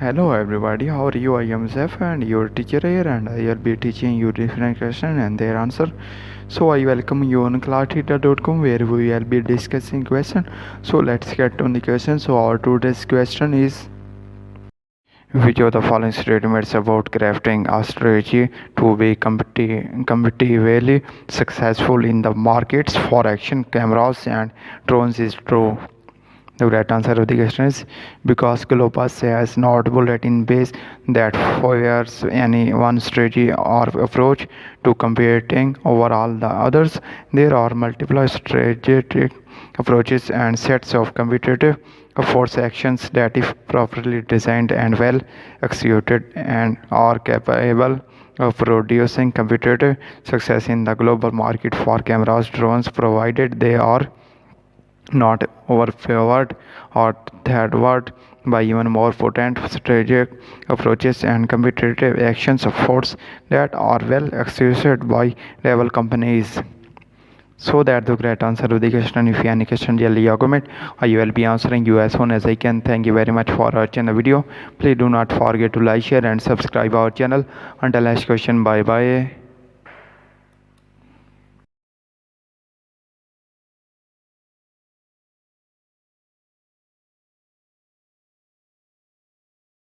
Hello everybody, how are you? I am Zef and your teacher here, and I will be teaching you different questions and their answer. So I welcome you on classtheta.com where we will be discussing question. So let's get on the question. So our today's question is, which of the following statements about crafting a strategy to be competitively successful in the markets for action cameras and drones is true? The correct answer of the question is because Globus has not bulletin base that favors any one strategy or approach to competing over all the others. There are multiple strategic approaches and sets of competitive force actions that, if properly designed and well executed, and are capable of producing competitive success in the global market for cameras drones, provided they are not overpowered or thwarted by even more potent strategic approaches and competitive actions of force that are well executed by rival companies. So that's the great answer to the question. If you have any question, really comment. I will be answering you as soon as I can. Thank you very much for watching the video. Please do not forget to like, share and subscribe our channel. Until next question, bye bye.